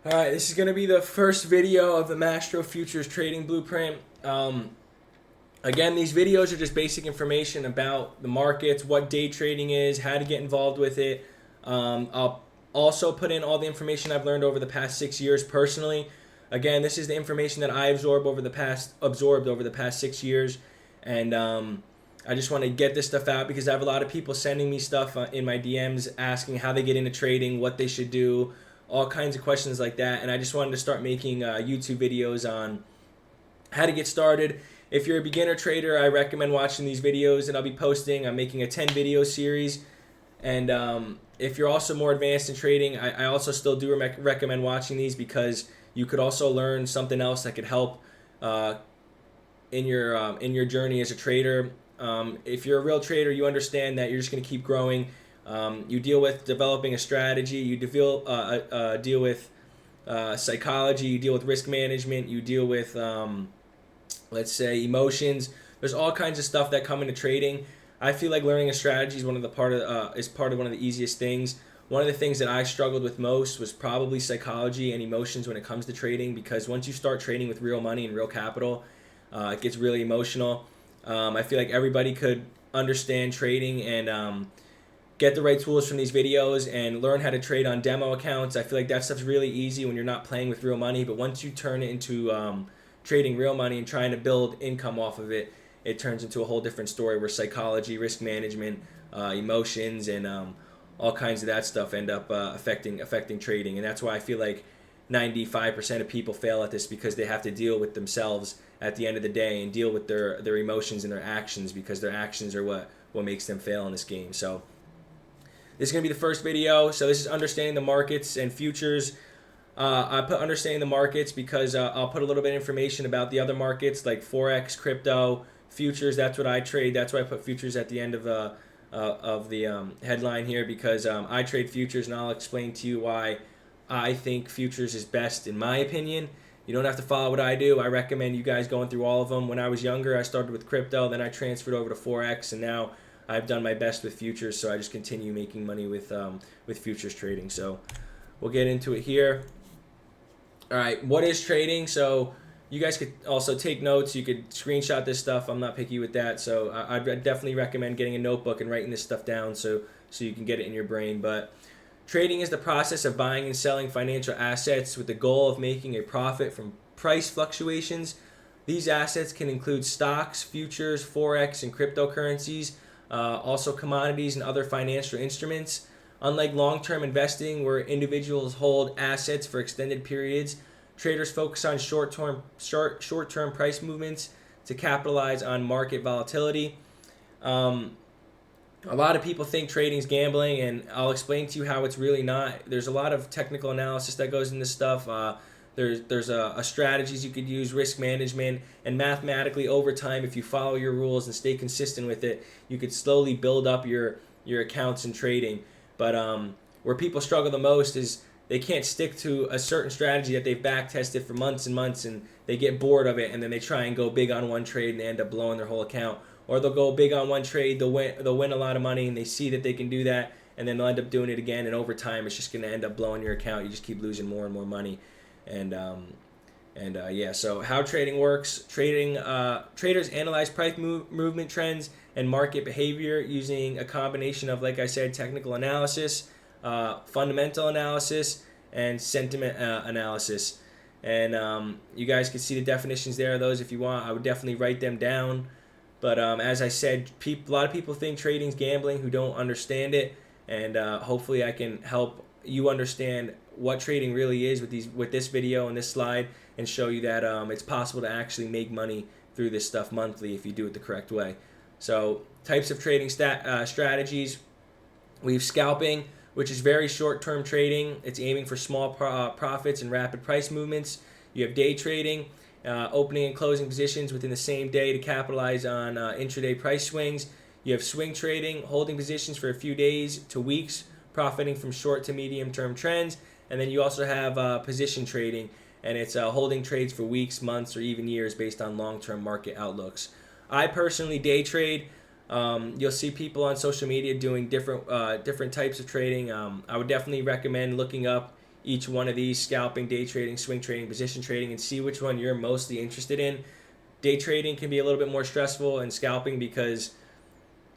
Alright, this is going to be the first video of the Mastro Futures Trading Blueprint. Again, these videos are just basic information about the markets, what day trading is, how to get involved with it. I'll also put in all the information I've learned over the past 6 years personally. Again, this is the information that I absorbed over the past 6 years, and I just want to get this stuff out because I have a lot of people sending me stuff in my DMs asking how they get into trading, what they should do, all kinds of questions like that. And I just wanted to start making YouTube videos on how to get started. If you're a beginner trader, I recommend watching these videos that I'll be posting. I'm making a 10 video series. And if you're also more advanced in trading, I also still do recommend watching these because you could also learn something else that could help in your journey as a trader. If you're a real trader, you understand that you're just going to keep growing. You deal with developing a strategy. You deal with psychology. You deal with risk management. You deal with let's say emotions. There's all kinds of stuff that come into trading. I feel like learning a strategy is part of one of the easiest things. One of the things that I struggled with most was probably psychology and emotions when it comes to trading, because once you start trading with real money and real capital, it gets really emotional. I feel like everybody could understand trading and get the right tools from these videos and learn how to trade on demo accounts. I feel like that stuff's really easy when you're not playing with real money, but once you turn it into trading real money and trying to build income off of it, it turns into a whole different story where psychology, risk management, emotions, and all kinds of that stuff end up affecting trading. And that's why I feel like 95% of people fail at this, because they have to deal with themselves at the end of the day and deal with their emotions and their actions, because their actions are what makes them fail in this game. So this is going to be the first video. So this is understanding the markets and futures. I put understanding the markets because I'll put a little bit of information about the other markets like Forex, crypto, futures. That's what I trade. That's why I put futures at the end of the headline here, because I trade futures, and I'll explain to you why I think futures is best in my opinion. You don't have to follow what I do. I recommend you guys going through all of them. When I was younger, I started with crypto, then I transferred over to Forex, and now I've done my best with futures, so I just continue making money with futures trading. So we'll get into it here. All right, what is trading? So you guys could also take notes. You could screenshot this stuff. I'm not picky with that, so I'd definitely recommend getting a notebook and writing this stuff down so you can get it in your brain. But trading is the process of buying and selling financial assets with the goal of making a profit from price fluctuations. These assets can include stocks, futures, forex, and cryptocurrencies, also commodities and other financial instruments. Unlike long-term investing, where individuals hold assets for extended periods, traders focus on short-term price movements to capitalize on market volatility. A lot of people think trading is gambling, and I'll explain to you how it's really not. There's a lot of technical analysis that goes into stuff. There's a strategies you could use, risk management, and mathematically over time, if you follow your rules and stay consistent with it, you could slowly build up your accounts in trading. But where people struggle the most is they can't stick to a certain strategy that they've back tested for months and months, and they get bored of it, and then they try and go big on one trade and they end up blowing their whole account. Or they'll go big on one trade, they'll win a lot of money, and they see that they can do that, and then they'll end up doing it again, and over time it's just going to end up blowing your account. You just keep losing more and more money. And yeah, so how trading works. Traders analyze price movement trends and market behavior using a combination of, like I said, technical analysis, fundamental analysis, and sentiment analysis. And you guys can see the definitions there of those if you want. I would definitely write them down. But as I said, a lot of people think trading's gambling who don't understand it, and hopefully I can help you understand what trading really is with this video and this slide, and show you that it's possible to actually make money through this stuff monthly if you do it the correct way. So types of trading strategies. We have scalping, which is very short-term trading. It's aiming for small profits and rapid price movements. You have day trading, opening and closing positions within the same day to capitalize on intraday price swings. You have swing trading, holding positions for a few days to weeks, profiting from short to medium term trends. And then you also have position trading, and it's holding trades for weeks, months, or even years based on long-term market outlooks. I personally day trade. You'll see people on social media doing different types of trading. I would definitely recommend looking up each one of these: scalping, day trading, swing trading, position trading, and see which one you're mostly interested in. Day trading can be a little bit more stressful, and scalping, because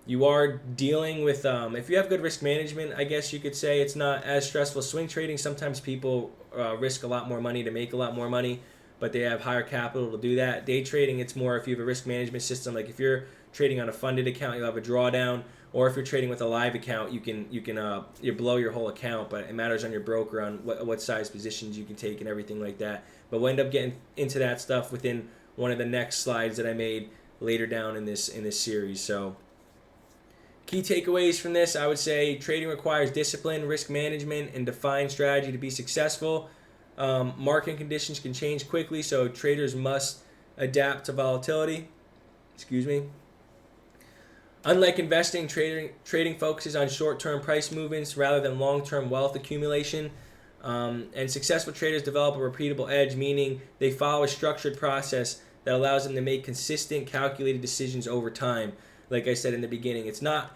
you are dealing with, if you have good risk management, I guess you could say it's not as stressful. Swing trading, sometimes people risk a lot more money to make a lot more money, but they have higher capital to do that. Day trading, it's more if you have a risk management system. Like if you're trading on a funded account, you'll have a drawdown, or if you're trading with a live account, you blow your whole account, but it matters on your broker on what size positions you can take and everything like that. But we'll end up getting into that stuff within one of the next slides that I made later down in this series. So key takeaways from this, I would say trading requires discipline, risk management, and defined strategy to be successful. Market conditions can change quickly, so traders must adapt to volatility. Excuse me. Unlike investing, trading focuses on short-term price movements rather than long-term wealth accumulation. And successful traders develop a repeatable edge, meaning they follow a structured process that allows them to make consistent, calculated decisions over time. Like I said in the beginning, it's not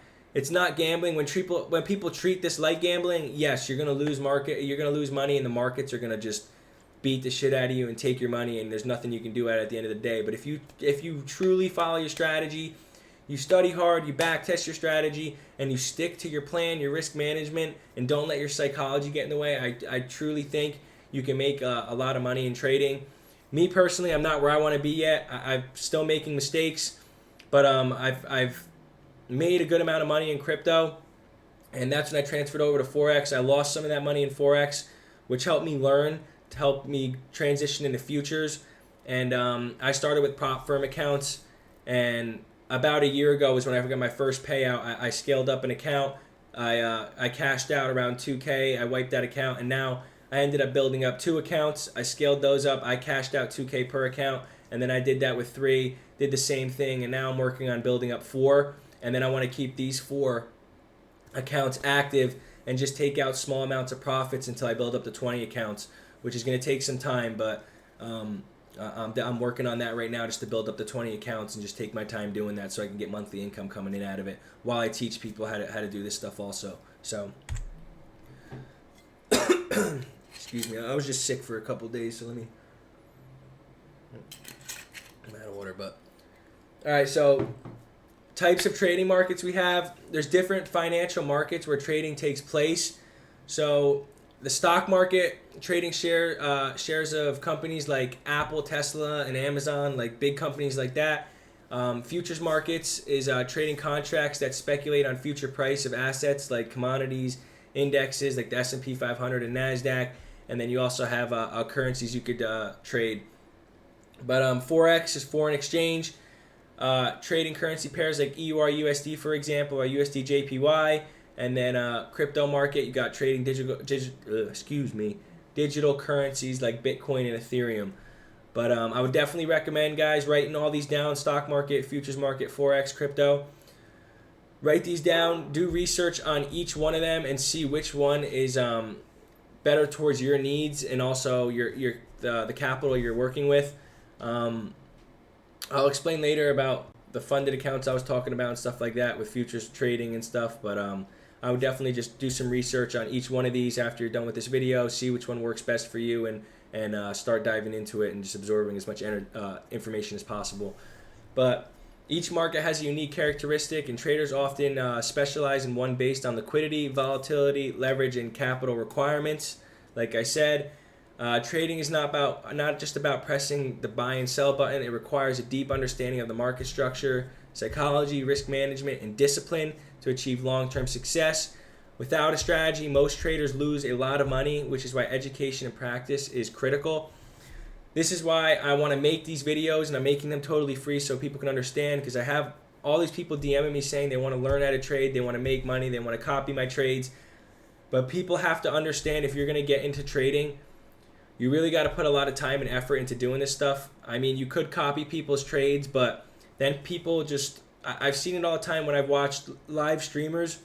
gambling. When people treat this like gambling, yes, you're gonna lose money, and the markets are gonna just beat the shit out of you and take your money, and there's nothing you can do at the end of the day. But if you truly follow your strategy, you study hard, you back test your strategy, and you stick to your plan, your risk management, and don't let your psychology get in the way, I truly think you can make a lot of money in trading. Me personally, I'm not where I want to be yet. I'm still making mistakes, but I've made a good amount of money in crypto, and that's when I transferred over to Forex. I lost some of that money in Forex, which helped me learn, to help me transition into futures. And I started with prop firm accounts, and about a year ago was when I got my first payout. I scaled up an account. I cashed out around 2K. I wiped that account, and now I ended up building up 2 accounts. I scaled those up. I cashed out 2K per account, and then I did that with 3, did the same thing, and now I'm working on building up 4, and then I want to keep these 4 accounts active and just take out small amounts of profits until I build up to 20 accounts, which is going to take some time, but I'm working on that right now, just to build up to 20 accounts and just take my time doing that so I can get monthly income coming in out of it while I teach people how to do this stuff also. So excuse me, I was just sick for a couple days, so I'm out of water. But all right, so types of trading markets we have. There's different financial markets where trading takes place. So the stock market, trading shares of companies like Apple, Tesla, and Amazon, like big companies like that. Futures markets is trading contracts that speculate on future price of assets like commodities, indexes like the S&P 500 and NASDAQ. And then you also have currencies you could trade. But Forex is foreign exchange. Trading currency pairs like EUR USD, for example, or USD JPY. And then crypto market, you got trading digital currencies like Bitcoin and Ethereum. But I would definitely recommend, guys, writing all these down: stock market, futures market, Forex, crypto. Write these down, do research on each one of them, and see which one is better towards your needs and also the capital you're working with. I'll explain later about the funded accounts I was talking about and stuff like that with futures trading and stuff, but I would definitely just do some research on each one of these after you're done with this video, see which one works best for you, and start diving into it and just absorbing as much information as possible. But each market has a unique characteristic, and traders often specialize in one based on liquidity, volatility, leverage, and capital requirements. Like I said, trading is not just about pressing the buy and sell button. It requires a deep understanding of the market structure, psychology, risk management, and discipline to achieve long-term success. Without a strategy, most traders lose a lot of money, which is why education and practice is critical. This is why I want to make these videos, and I'm making them totally free so people can understand, because I have all these people DMing me saying they want to learn how to trade, they want to make money, they want to copy my trades. But people have to understand, if you're going to get into trading, you really got to put a lot of time and effort into doing this stuff. I mean, you could copy people's trades, but then people just, I've seen it all the time when I've watched live streamers.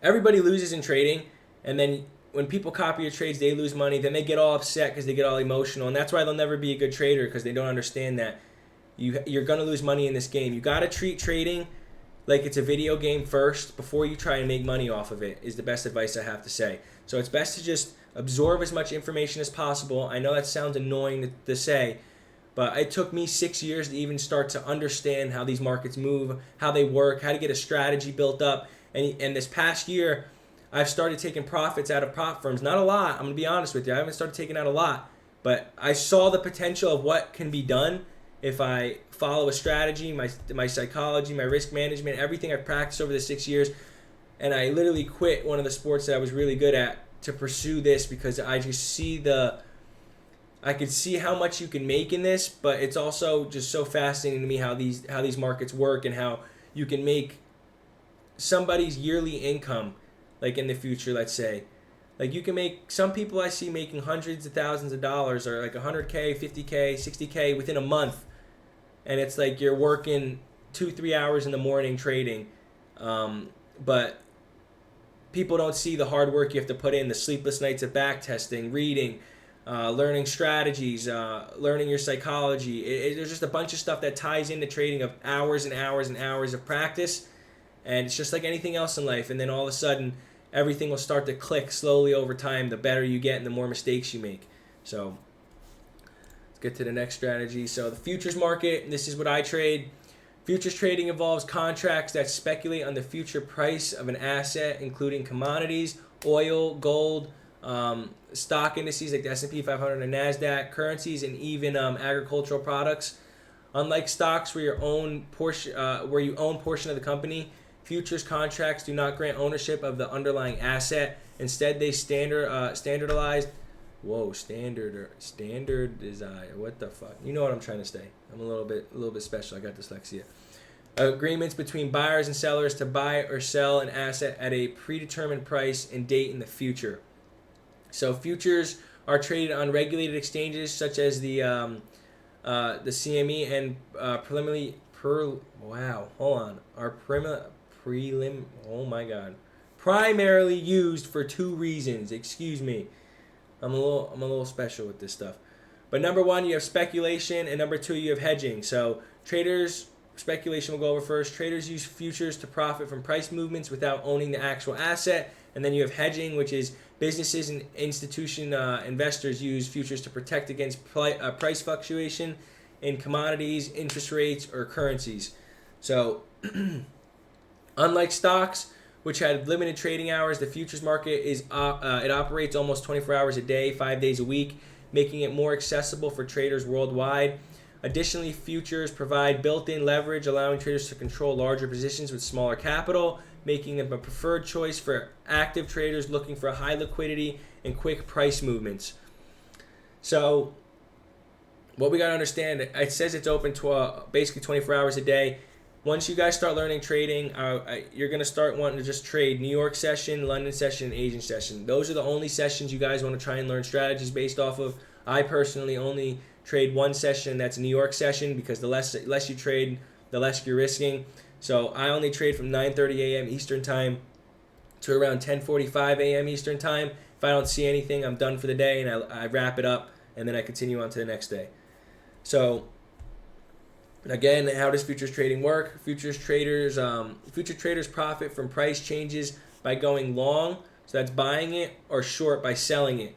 Everybody loses in trading, and then when people copy your trades, they lose money. Then they get all upset because they get all emotional, and that's why they'll never be a good trader, because they don't understand that you're going to lose money in this game. You got to treat trading like it's a video game first before you try and make money off of it, is the best advice I have to say. So it's best to just absorb as much information as possible. I know that sounds annoying to say, but it took me 6 years to even start to understand how these markets move, how they work, how to get a strategy built up. And this past year, I've started taking profits out of prop firms. Not a lot, I'm going to be honest with you. I haven't started taking out a lot, but I saw the potential of what can be done if I follow a strategy, my psychology, my risk management, everything I've practiced over the 6 years. And I literally quit one of the sports that I was really good at to pursue this, because I just see I could see how much you can make in this, but it's also just so fascinating to me how these markets work, and how you can make somebody's yearly income, like in the future, let's say. Like you can make, some people I see making hundreds of thousands of dollars, or like 100K, 50K, 60K within a month. And it's like you're working 2-3 hours in the morning trading. But people don't see the hard work you have to put in, the sleepless nights of back testing, reading, learning strategies, learning your psychology. There's just a bunch of stuff that ties into trading, of hours and hours and hours of practice. And it's just like anything else in life. And then all of a sudden, everything will start to click slowly over time. The better you get and the more mistakes you make. So let's get to the next strategy. So the futures market, this is what I trade. Futures trading involves contracts that speculate on the future price of an asset, including commodities, oil, gold, stock indices like the S&P 500 and NASDAQ, currencies, and even agricultural products. Unlike stocks where you own portion of the company, futures contracts do not grant ownership of the underlying asset. Instead, they standardized. Whoa, standardized. What the fuck? You know what I'm trying to say. I'm a little bit special. I got dyslexia. Agreements between buyers and sellers to buy or sell an asset at a predetermined price and date in the future. So futures are traded on regulated exchanges such as the CME and primarily used for two reasons. Excuse me. I'm a little special with this stuff. But number one, you have speculation, and number two, you have hedging. So speculation we'll go over first. Traders use futures to profit from price movements without owning the actual asset. And then you have hedging, which is businesses and institution investors use futures to protect against price fluctuation in commodities, interest rates, or currencies. So unlike stocks, which had limited trading hours, the futures market it operates almost 24 hours a day, 5 days a week, making it more accessible for traders worldwide. Additionally, futures provide built-in leverage, allowing traders to control larger positions with smaller capital, making them a preferred choice for active traders looking for high liquidity and quick price movements. So what we got to understand, it says it's open basically 24 hours a day. Once you guys start learning trading, you're going to start wanting to just trade New York session, London session, and Asian session. Those are the only sessions you guys want to try and learn strategies based off of. I personally only trade one session, that's New York session, because the less you trade, the less you're risking. So I only trade from 9:30 a.m. Eastern time to around 10:45 a.m. Eastern time. If I don't see anything, I'm done for the day, and I wrap it up, and then I continue on to the next day. So again, how does futures trading work? Future traders profit from price changes by going long, so that's buying it, or short by selling it,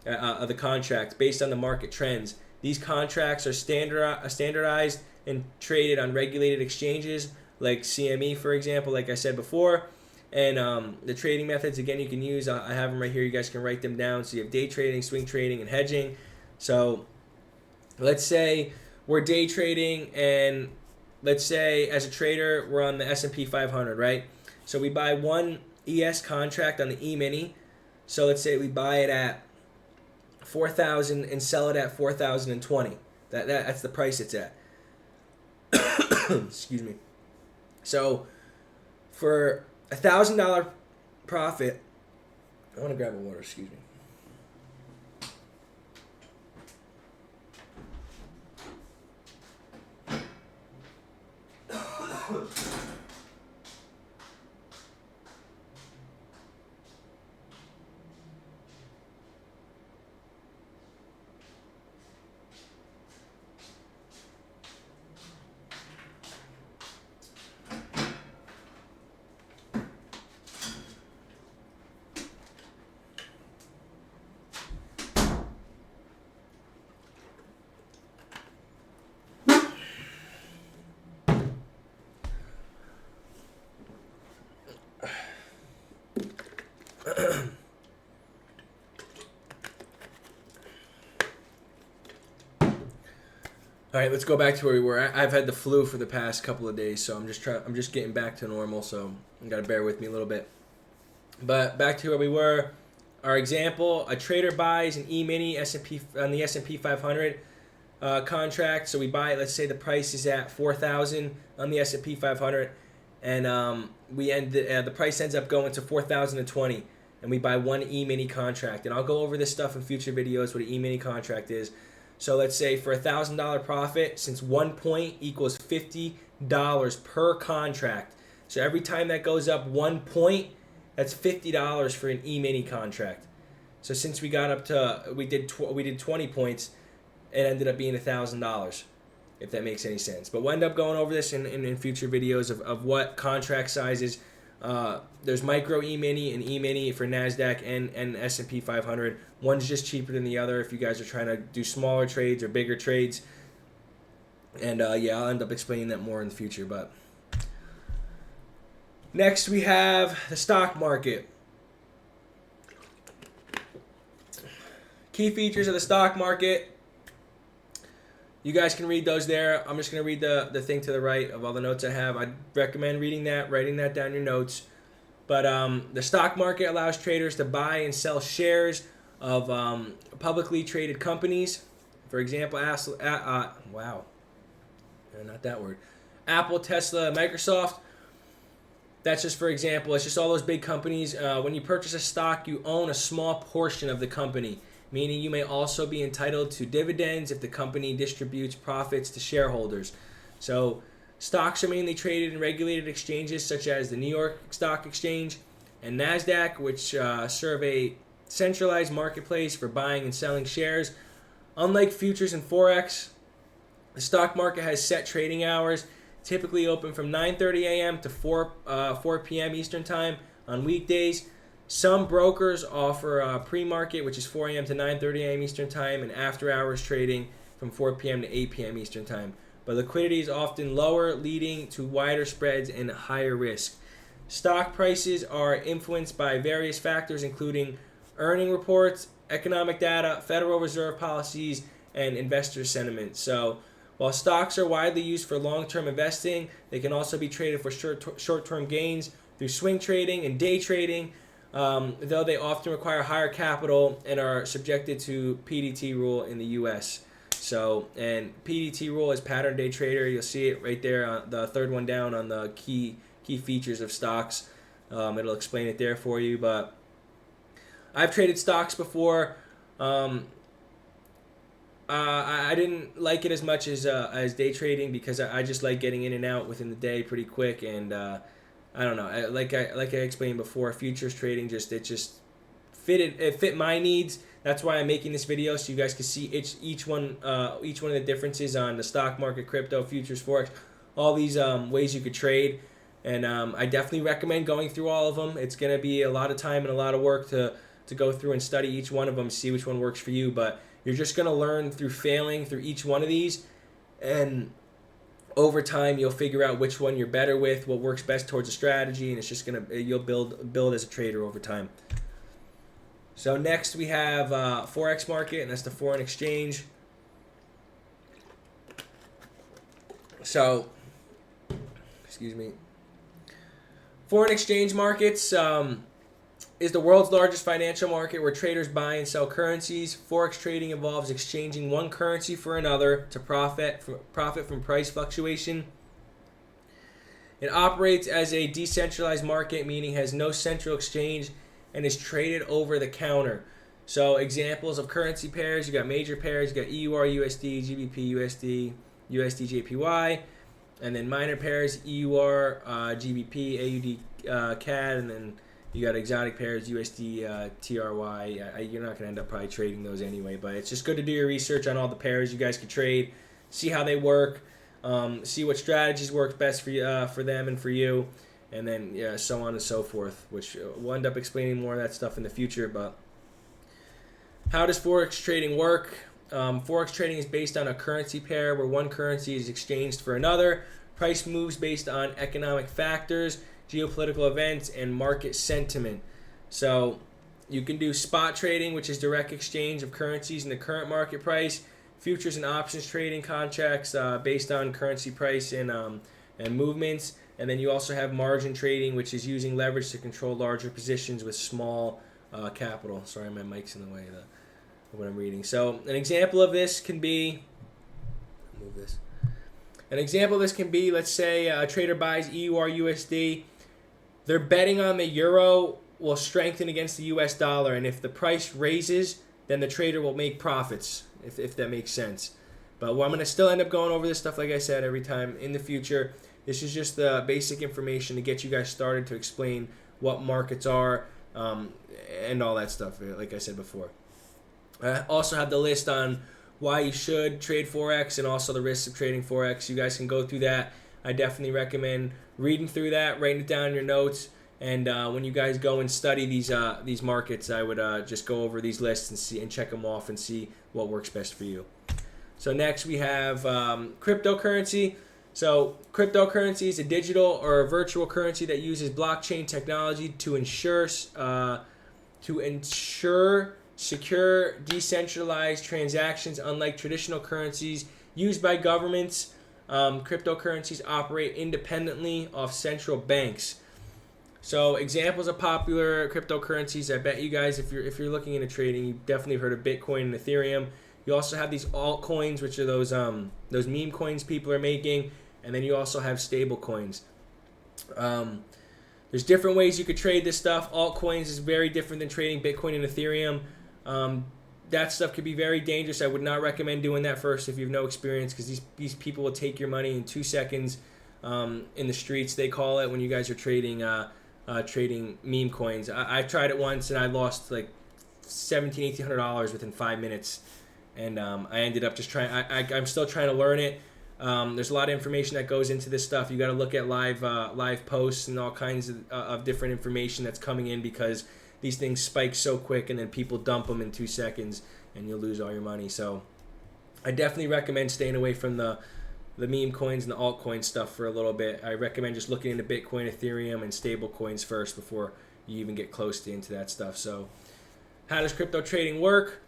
of the contract based on the market trends. These contracts are standardized and traded on regulated exchanges like CME, for example, like I said before. And the trading methods, again, you can use, I have them right here. You guys can write them down. So you have day trading, swing trading, and hedging. So let's say we're day trading, and let's say as a trader, we're on the S&P 500, right? So we buy one ES contract on the E-mini. So let's say we buy it at 4,000 and sell it at 4,020. That's the price it's at. Excuse me. So for $1,000 profit, I want to grab a water. Excuse me. All right, let's go back to where we were. I've had the flu for the past couple of days, so I'm just getting back to normal. So you got to bear with me a little bit. But back to where we were. Our example: a trader buys an E-mini S&P on the S&P 500 contract. So we buy it. Let's say the price is at 4,000 on the S&P 500, and the price ends up going to 4,020, and we buy one E-mini contract. And I'll go over this stuff in future videos. What an E-mini contract is. So let's say for $1,000 profit, since 1 point equals $50 per contract. So every time that goes up 1 point, that's $50 for an E-mini contract. So since we got up to we did 20 points, it ended up being $1,000. If that makes any sense. But we'll end up going over this in future videos of what contract sizes. There's micro E-mini and E-mini for NASDAQ and S&P 500. One's just cheaper than the other if you guys are trying to do smaller trades or bigger trades. And yeah, I'll end up explaining that more in the future. But next we have the stock market. Key features of the stock market. You guys can read those there. I'm just going to read the thing to the right of all the notes I have. I'd recommend reading that, writing that down in your notes. But the stock market allows traders to buy and sell shares of publicly traded companies. For example, wow. Not that word. Apple, Tesla, Microsoft. That's just for example. It's just all those big companies. When you purchase a stock, you own a small portion of the company, meaning you may also be entitled to dividends if the company distributes profits to shareholders. So stocks are mainly traded in regulated exchanges such as the New York Stock Exchange and NASDAQ, which serve a centralized marketplace for buying and selling shares. Unlike futures and Forex, the stock market has set trading hours, typically open from 9:30 a.m. to 4 p.m. Eastern Time on weekdays. Some brokers offer pre-market, which is 4 a.m. to 9:30 a.m. Eastern Time, and after-hours trading from 4 p.m. to 8 p.m. Eastern Time. But liquidity is often lower, leading to wider spreads and higher risk. Stock prices are influenced by various factors, including earning reports, economic data, Federal Reserve policies, and investor sentiment. So while stocks are widely used for long-term investing, they can also be traded for short-term gains through swing trading and day trading, though they often require higher capital and are subjected to PDT rule in the U.S. So, and PDT rule is pattern day trader. You'll see it right there, on the third one down on the key features of stocks. It'll explain it there for you. But I've traded stocks before. I didn't like it as much as day trading because I just like getting in and out within the day pretty quick, and I don't know. Like I explained before, futures trading it fit my needs. That's why I'm making this video, so you guys can see each one of the differences on the stock market, crypto, futures, forex, all these ways you could trade. And I definitely recommend going through all of them. It's gonna be a lot of time and a lot of work to go through and study each one of them, see which one works for you. But you're just gonna learn through failing through each one of these, and over time you'll figure out which one you're better with, what works best towards a strategy, and it's just you'll build as a trader over time. So next we have Forex market, and that's the foreign exchange. So, excuse me. Foreign exchange markets is the world's largest financial market where traders buy and sell currencies. Forex trading involves exchanging one currency for another to profit from price fluctuation. It operates as a decentralized market, meaning has no central exchange and is traded over the counter. So examples of currency pairs, you got major pairs, you got EUR USD, GBP USD, USD JPY, and then minor pairs, EUR GBP, AUD CAD, and then you got exotic pairs, USD TRY. You're not going to end up probably trading those anyway, but it's just good to do your research on all the pairs you guys could trade, see how they work, see what strategies work best for you, for them and for you, and then so on and so forth, which we'll end up explaining more of that stuff in the future. But how does Forex trading work? Forex trading is based on a currency pair where one currency is exchanged for another. Price moves based on economic factors, geopolitical events, and market sentiment. So you can do spot trading, which is direct exchange of currencies in the current market price. futures and options trading contracts based on currency price and movements. And then you also have margin trading, which is using leverage to control larger positions with small capital. Sorry, my mic's in the way of what I'm reading. So an example of this can be, move this. An example of this can be, let's say a trader buys EUR USD. They're betting on the euro will strengthen against the US dollar, and if the price raises, then the trader will make profits, if that makes sense. But I'm going to still end up going over this stuff, like I said, every time in the future. This is just the basic information to get you guys started to explain what markets are and all that stuff, like I said before. I also have the list on why you should trade Forex and also the risks of trading Forex. You guys can go through that. I definitely recommend reading through that, writing it down in your notes, and when you guys go and study these markets, I would just go over these lists and see and check them off and see what works best for you. So next we have cryptocurrency. So cryptocurrency is a digital or a virtual currency that uses blockchain technology to ensure secure, decentralized transactions. Unlike traditional currencies used by governments, cryptocurrencies operate independently of central banks. So examples of popular cryptocurrencies, I bet you guys, if you're looking into trading, you've definitely heard of Bitcoin and Ethereum. You also have these altcoins, which are those meme coins people are making, and then you also have stable coins. There's different ways you could trade this stuff. Altcoins is very different than trading Bitcoin and Ethereum. That stuff could be very dangerous. I would not recommend doing that first if you have no experience, because these people will take your money in 2 seconds in the streets, they call it, when you guys are trading meme coins. I tried it once and I lost like $1,700-$1,800 within 5 minutes, and I ended up just trying. I'm still trying to learn it. There's a lot of information that goes into this stuff. You got to look at live posts and all kinds of different information that's coming in, because these things spike so quick and then people dump them in 2 seconds and you'll lose all your money. So I definitely recommend staying away from the meme coins and the altcoin stuff for a little bit. I recommend just looking into Bitcoin, Ethereum, and stable coins first before you even get close into that stuff. So how does crypto trading work?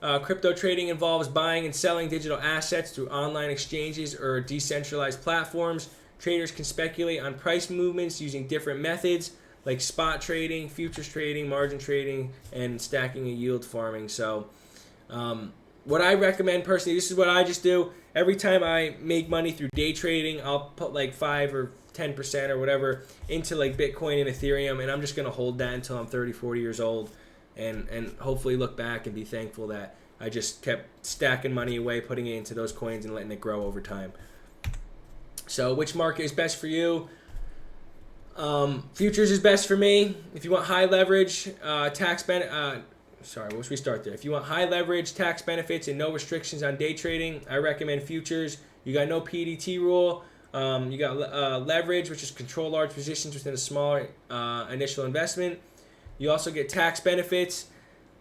Crypto trading involves buying and selling digital assets through online exchanges or decentralized platforms. Traders can speculate on price movements using different methods like spot trading, futures trading, margin trading, and stacking and yield farming. So what I recommend personally, this is what I just do. Every time I make money through day trading, I'll put like 5 or 10% or whatever into like Bitcoin and Ethereum, and I'm just going to hold that until I'm 30, 40 years old. And hopefully look back and be thankful that I just kept stacking money away, putting it into those coins and letting it grow over time. So which market is best for you? Futures is best for me. If you want high leverage, where should we start there? If you want high leverage, tax benefits, and no restrictions on day trading, I recommend futures. You got no PDT rule. You got leverage, which is control large positions within a smaller initial investment. You also get tax benefits.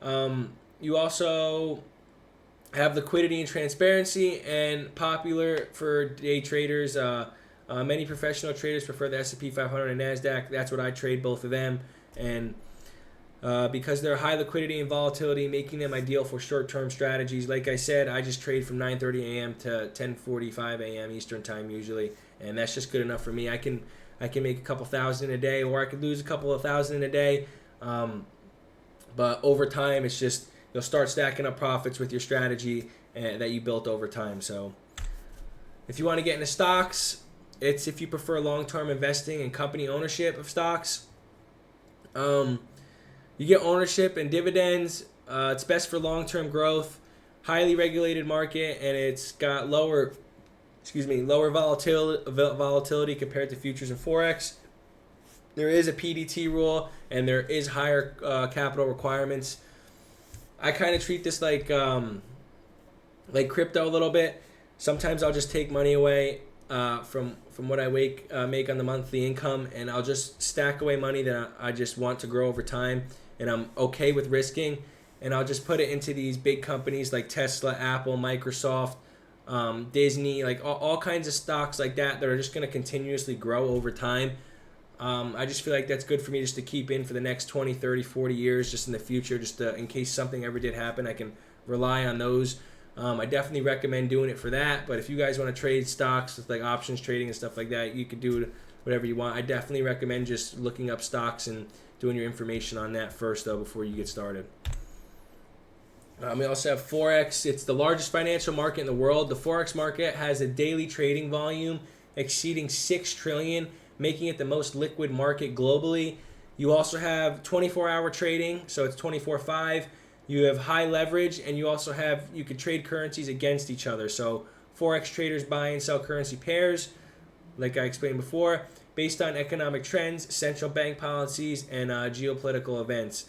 You also have liquidity and transparency, and popular for day traders. Many professional traders prefer the S&P 500 and NASDAQ. That's what I trade, both of them. And because they're high liquidity and volatility, making them ideal for short-term strategies. Like I said, I just trade from 9:30 a.m. to 10:45 a.m. Eastern time usually, and that's just good enough for me. I can make a couple thousand a day, or I could lose a couple of thousand a day. But over time, it's just you'll start stacking up profits with your strategy that you built over time. So if you want to get into stocks, it's if you prefer long-term investing and company ownership of stocks. You get ownership and dividends. It's best for long-term growth, highly regulated market, and it's got lower volatility compared to futures and Forex. There is a PDT rule, and there is higher capital requirements. I kind of treat this like crypto a little bit. Sometimes I'll just take money away from what I make on the monthly income, and I'll just stack away money that I just want to grow over time, and I'm okay with risking, and I'll just put it into these big companies like Tesla, Apple, Microsoft, Disney, like all kinds of stocks like that are just going to continuously grow over time. I just feel like that's good for me just to keep in for the next 20, 30, 40 years, just in the future, just in case something ever did happen, I can rely on those. I definitely recommend doing it for that. But if you guys want to trade stocks with like options trading and stuff like that, you could do whatever you want. I definitely recommend just looking up stocks and doing your information on that first, though, before you get started. We also have Forex. It's the largest financial market in the world. The Forex market has a daily trading volume exceeding 6 trillion, making it the most liquid market globally. You also have 24-hour trading, so it's 24/5. You have high leverage, and you could trade currencies against each other. So Forex traders buy and sell currency pairs, like I explained before, based on economic trends, central bank policies, and geopolitical events.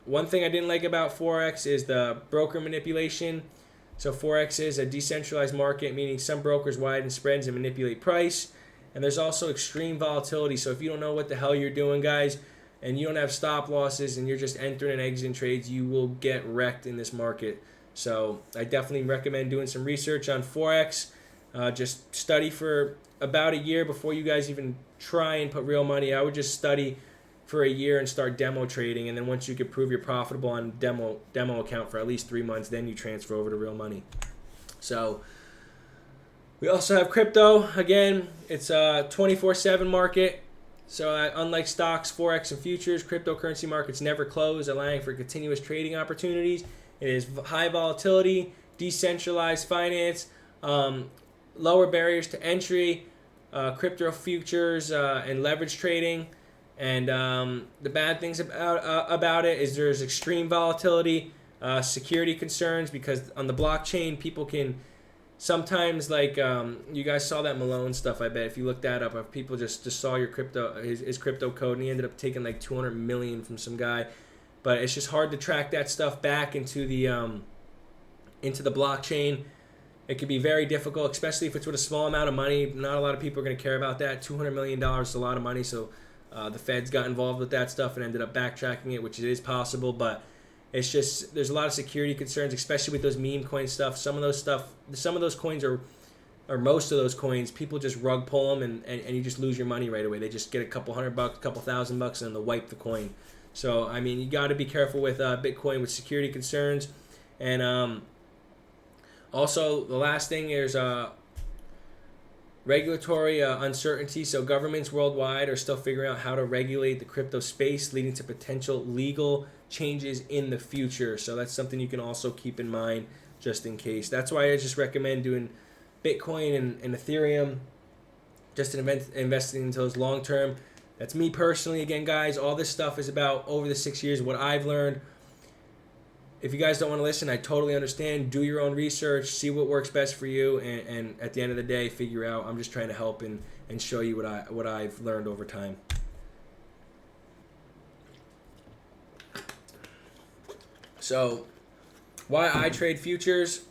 One thing I didn't like about Forex is the broker manipulation. So Forex is a decentralized market, meaning some brokers widen spreads and manipulate price. And there's also extreme volatility. So if you don't know what the hell you're doing, guys, and you don't have stop losses and you're just entering and exiting trades, you will get wrecked in this market. So I definitely recommend doing some research on Forex. Just study for about a year before you guys even try and put real money. I would just study for a year and start demo trading, and then once you can prove you're profitable on demo account for at least 3 months, then you transfer over to real money. So we also have crypto. Again, it's a 24/7 market. So unlike stocks, Forex, and futures, cryptocurrency markets never close, allowing for continuous trading opportunities. It is high volatility, decentralized finance, lower barriers to entry, crypto futures, and leverage trading. And the bad things about it is there's extreme volatility, security concerns, because on the blockchain, people can sometimes, like, you guys saw that Malone stuff, I bet. If you look that up, if people just saw your his crypto code, and he ended up taking like 200 million from some guy. But it's just hard to track that stuff back into the blockchain. It could be very difficult, especially if it's with a small amount of money. Not a lot of people are going to care about that. $200 million is a lot of money, so the feds got involved with that stuff and ended up backtracking it, which it is possible, but it's just there's a lot of security concerns, especially with those meme coin stuff. Some of those coins or most of those coins, people just rug pull them and you just lose your money right away. They just get a couple $100, a couple $1,000, and they'll wipe the coin. So I mean, you got to be careful with Bitcoin with security concerns, and also the last thing is regulatory uncertainty. So governments worldwide are still figuring out how to regulate the crypto space, leading to potential legal changes in the future. So that's something you can also keep in mind just in case. That's why I just recommend doing Bitcoin and Ethereum, just investing into those long term. That's me personally. Again, guys, all this stuff is about over the 6 years, what I've learned. If you guys don't want to listen, I totally understand. Do your own research, see what works best for you, and at the end of the day, figure out. I'm just trying to help and show you what I've learned over time. So, why I trade futures?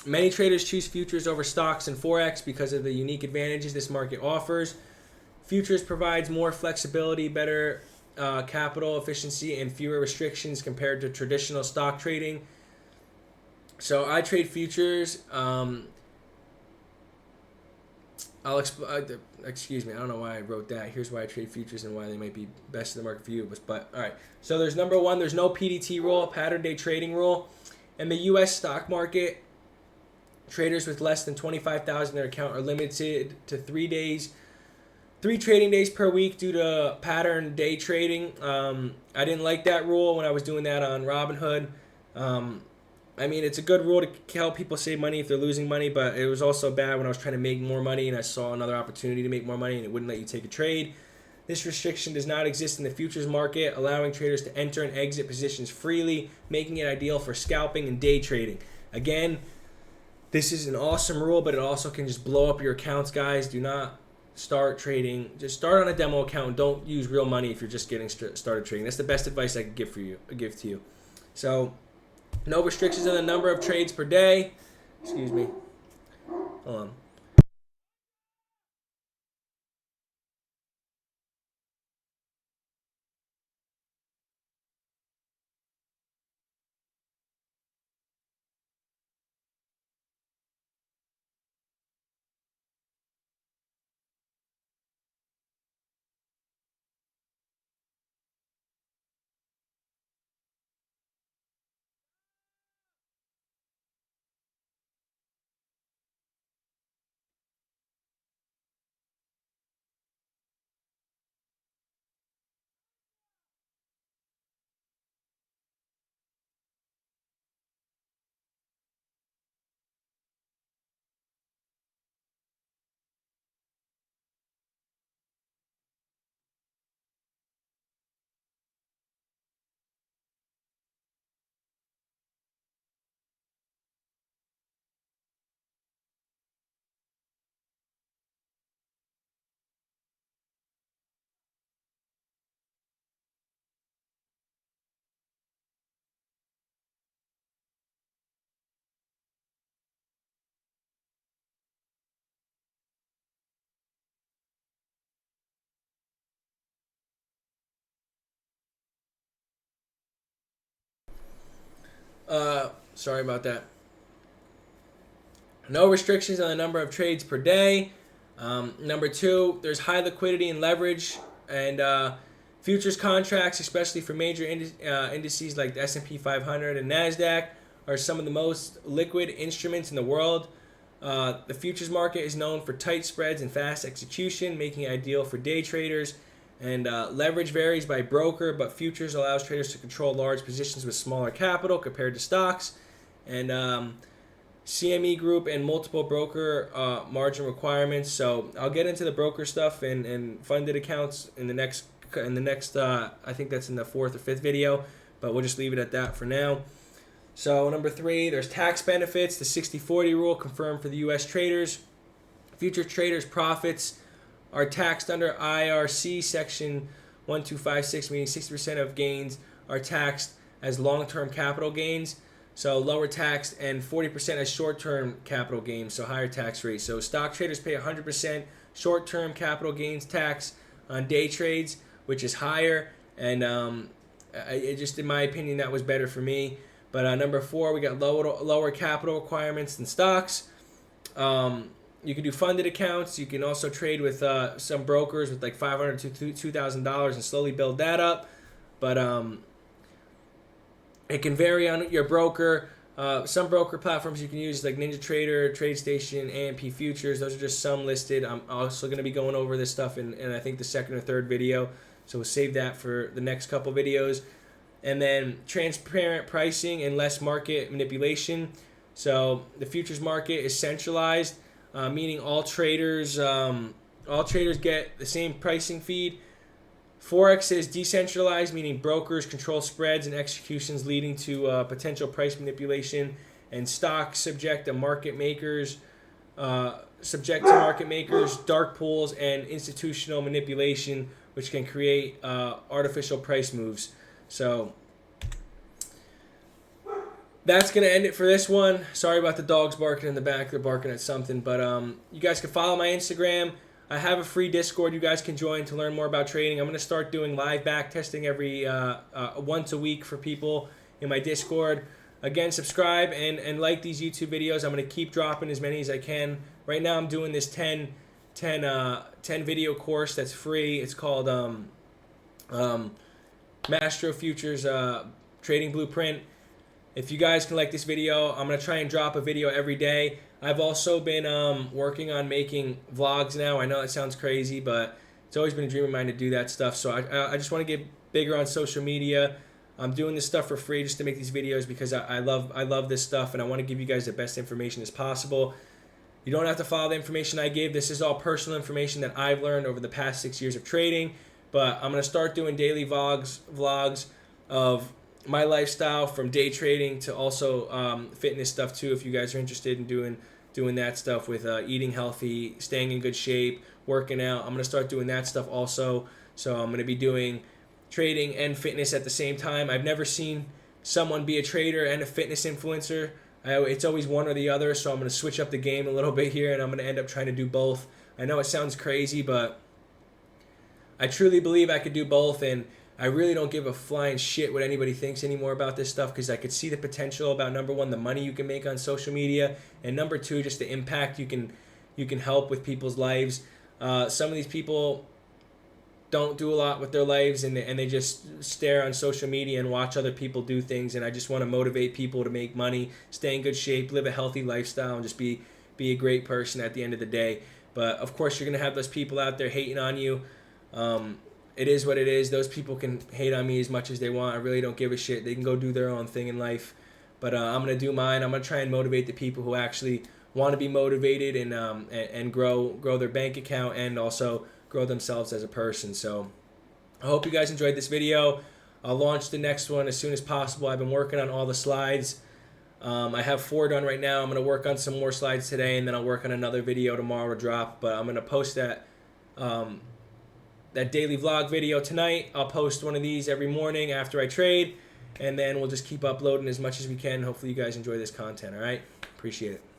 Many traders choose futures over stocks and Forex because of the unique advantages this market offers. Futures provides more flexibility, better capital efficiency, and fewer restrictions compared to traditional stock trading. So I trade futures. Excuse me, I don't know why I wrote that. Here's why I trade futures and why they might be best in the market for you. But all right. So there's number one. There's no PDT rule, pattern day trading rule. In the U.S. stock market, traders with less than 25,000 in their account are limited to 3 trading days per week due to pattern day trading. I didn't like that rule when I was doing that on Robinhood. I mean, it's a good rule to help people save money if they're losing money, but it was also bad when I was trying to make more money and I saw another opportunity to make more money and it wouldn't let you take a trade. This restriction does not exist in the futures market, allowing traders to enter and exit positions freely, making it ideal for scalping and day trading. Again, this is an awesome rule, but it also can just blow up your accounts, guys. Do not start trading. Just start on a demo account. Don't use real money if you're just getting started trading. That's the best advice I could give to you. So, no restrictions on the number of trades per day. Excuse me. Hold on. Sorry about that. No restrictions on the number of trades per day. Number 2, there's high liquidity and leverage, and futures contracts, especially for major indices like the S&P 500 and NASDAQ, are some of the most liquid instruments in the world. The futures market is known for tight spreads and fast execution, making it ideal for day traders. And leverage varies by broker, but futures allows traders to control large positions with smaller capital compared to stocks. And CME Group and multiple broker margin requirements. So I'll get into the broker stuff and funded accounts in the next I think that's in the 4th or 5th video, but we'll just leave it at that for now. So number 3, there's tax benefits. The 60-40 rule confirmed for the U.S. traders. Future traders' profits are taxed under IRC section 1256, meaning 60% of gains are taxed as long-term capital gains, so lower taxed, and 40% as short-term capital gains, so higher tax rates. So stock traders pay 100% short-term capital gains tax on day trades, which is higher, and just in my opinion, that was better for me. But number 4, we got lower capital requirements than stocks. You can do funded accounts. You can also trade with some brokers with like $500 to $2,000 and slowly build that up. But it can vary on your broker. Some broker platforms you can use like NinjaTrader, TradeStation, AMP Futures. Those are just some listed. I'm also going to be going over this stuff in I think the 2nd or 3rd video. So we'll save that for the next couple videos. And then transparent pricing and less market manipulation. So the futures market is centralized, meaning all traders get the same pricing feed. Forex is decentralized, meaning brokers control spreads and executions, leading to potential price manipulation. And stocks subject to market makers, dark pools, and institutional manipulation, which can create artificial price moves. So that's going to end it for this one. Sorry about the dogs barking in the back. They're barking at something. But you guys can follow my Instagram. I have a free Discord you guys can join to learn more about trading. I'm going to start doing live back testing every once a week for people in my Discord. Again, subscribe and like these YouTube videos. I'm going to keep dropping as many as I can. Right now I'm doing this 10 video course that's free. It's called Mastro Futures Trading Blueprint. If you guys can like this video, I'm going to try and drop a video every day. I've also been working on making vlogs now. I know that sounds crazy, but it's always been a dream of mine to do that stuff. So I just want to get bigger on social media. I'm doing this stuff for free just to make these videos because I love this stuff, and I want to give you guys the best information as possible. You don't have to follow the information I give. This is all personal information that I've learned over the past 6 years of trading. But I'm going to start doing daily vlogs of my lifestyle, from day trading to also fitness stuff too, if you guys are interested in doing that stuff with eating healthy, staying in good shape, working out. I'm going to start doing that stuff also. So I'm going to be doing trading and fitness at the same time. I've never seen someone be a trader and a fitness influencer. It's always one or the other, so I'm going to switch up the game a little bit here, and I'm going to end up trying to do both. I know it sounds crazy, but I truly believe I could do both, and I really don't give a flying shit what anybody thinks anymore about this stuff, because I could see the potential about, number one, the money you can make on social media, and number two, just the impact you can help with people's lives. Some of these people don't do a lot with their lives, and they just stare on social media and watch other people do things, and I just want to motivate people to make money, stay in good shape, live a healthy lifestyle, and just be a great person at the end of the day. But of course you're going to have those people out there hating on you. It is what it is. Those people can hate on me as much as they want. I really don't give a shit. They can go do their own thing in life. But I'm going to do mine. I'm going to try and motivate the people who actually want to be motivated and grow their bank account and also grow themselves as a person. So I hope you guys enjoyed this video. I'll launch the next one as soon as possible. I've been working on all the slides. I have 4 done right now. I'm going to work on some more slides today, and then I'll work on another video tomorrow to drop. But I'm going to post that daily vlog video tonight. I'll post one of these every morning after I trade, and then we'll just keep uploading as much as we can. Hopefully you guys enjoy this content. All right? Appreciate it.